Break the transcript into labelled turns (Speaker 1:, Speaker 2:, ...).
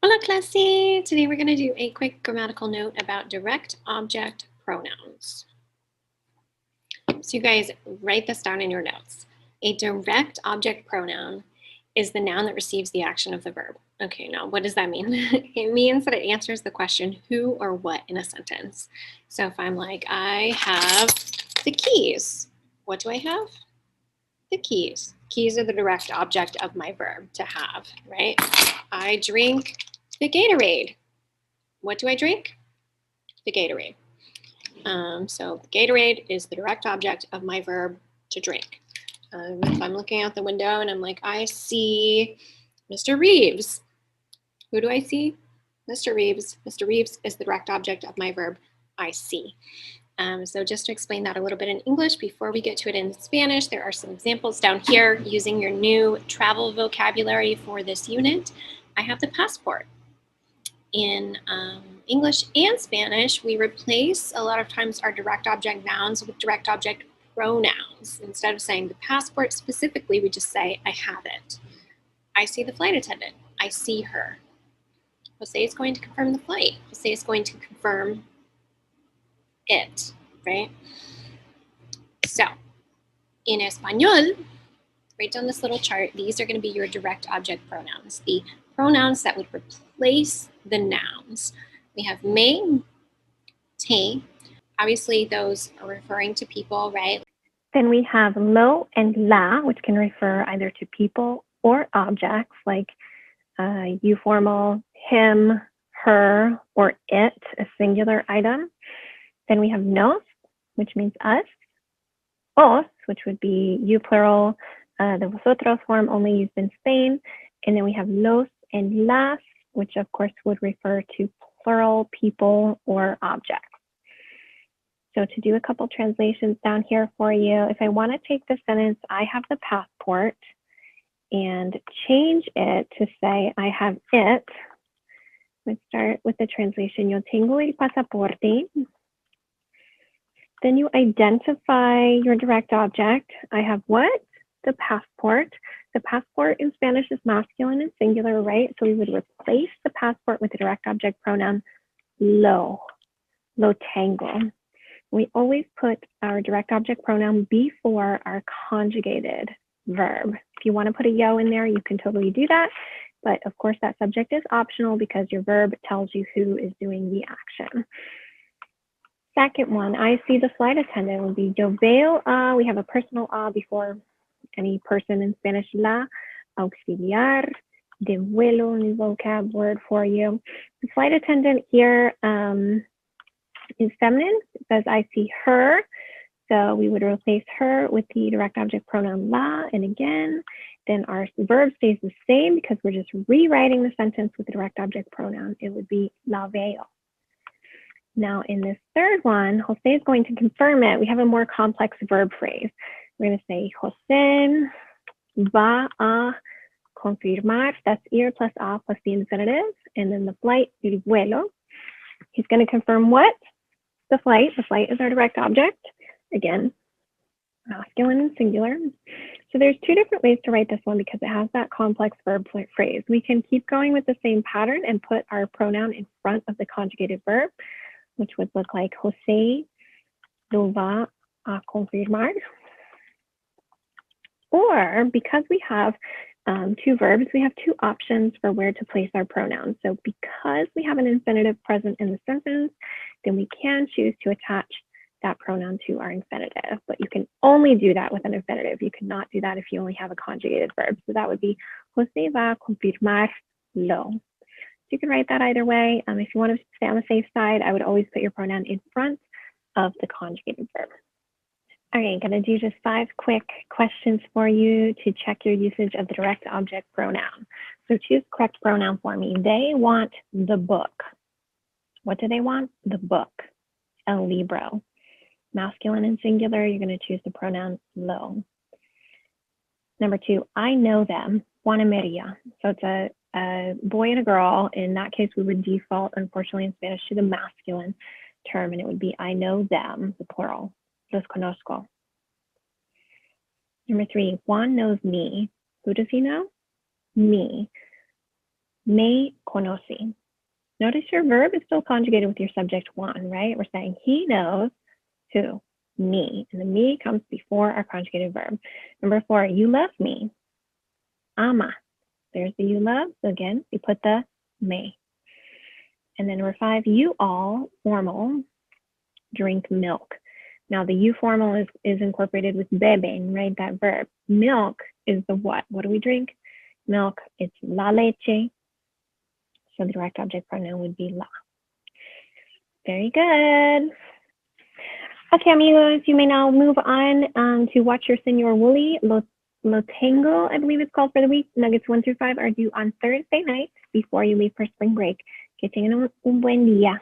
Speaker 1: Hola clase! Today we're going to do a quick grammatical note about direct object pronouns. So you guys write this down in your notes. A direct object pronoun is the noun that receives the action of the verb. Okay, now what does that mean? It means that it answers the question who or what in a sentence. So if I'm like, I have the keys. What do I have? The keys. Keys are the direct object of my verb, to have, right? I drink the Gatorade. What do I drink? The Gatorade. So the Gatorade is the direct object of my verb to drink. If I'm looking out the window and I'm like, I see Mr. Reeves. Who do I see? Mr. Reeves. Mr. Reeves is the direct object of my verb I see. So just to explain that a little bit in English before we get to it in Spanish, there are some examples down here using your new travel vocabulary for this unit. I have the passport. In English and Spanish, we replace a lot of times our direct object nouns with direct object pronouns. Instead of saying the passport specifically, we just say, I have it. I see the flight attendant. I see her. Jose is going to confirm the flight. Jose is going to confirm it, right? So, in Espanol, write down this little chart. These are going to be your direct object pronouns, the pronouns that would replace the nouns. We have me, te. Obviously, those are referring to people, right?
Speaker 2: Then we have lo and la, which can refer either to people or objects, like you formal, him, her, or it, a singular item. Then we have nos, which means us. Os, which would be you plural, the vosotros form only used in Spain. And then we have los and las, which of course would refer to plural people or objects. So to do a couple translations down here for you, if I want to take the sentence, I have the passport, and change it to say, I have it. Let's start with the translation. Yo tengo el pasaporte. Then you identify your direct object. I have what? The passport. The passport in Spanish is masculine and singular, right? So we would replace the passport with the direct object pronoun lo tengo. We always put our direct object pronoun before our conjugated verb. If you want to put a yo in there, you can totally do that. But of course, that subject is optional because your verb tells you who is doing the action. Second one, I see the flight attendant would be yo veo a. We have a personal a before any person in Spanish, la, auxiliar, de vuelo, new vocab word for you. The flight attendant here is feminine. It says I see her. So we would replace her with the direct object pronoun la. And again, then our verb stays the same because we're just rewriting the sentence with the direct object pronoun. It would be la veo. Now in this third one, Jose is going to confirm it. We have a more complex verb phrase. We're going to say Jose va a confirmar. That's ir plus a plus the infinitive. And then the flight, el vuelo. He's going to confirm what? The flight. The flight is our direct object. Again, masculine and singular. So there's two different ways to write this one because it has that complex verb phrase. We can keep going with the same pattern and put our pronoun in front of the conjugated verb, which would look like Jose lo va a confirmar. Or because we have two verbs, we have two options for where to place our pronouns. So because we have an infinitive present in the sentence, then we can choose to attach that pronoun to our infinitive, but you can only do that with an infinitive. You cannot do that if you only have a conjugated verb. So that would be Jose va a confirmar lo. So you can write that either way. If you want to stay on the safe side, I would always put your pronoun in front of the conjugated verb. Okay, I'm going to do just 5 quick questions for you to check your usage of the direct object pronoun. So choose correct pronoun for me. They want the book. What do they want? The book. El libro. Masculine and singular, you're going to choose the pronoun lo. Number 2, I know them. Juan and Maria. So it's a boy and a girl. In that case, we would default, unfortunately, in Spanish to the masculine term, and it would be I know them, the plural. Los conozco. Number 3, Juan knows me. Who does he know? Me. me conoce. Notice your verb is still conjugated with your subject one, right? We're saying he knows who? Me. And the me comes before our conjugated verb. Number 4, you love me. Ama. There's the you love. So again, we put the me. And then number 5, you all, formal, drink milk. Now the you formal is incorporated with beben, right? That verb. Milk is the what? What do we drink? Milk, it's la leche. So the direct object pronoun would be la. Very good. Okay, amigos, you may now move on to watch your Senor Wooly. Lo Tengo, I believe it's called for the week. Nuggets 1 through 5 are due on Thursday night before you leave for spring break. Que tengan un buen día.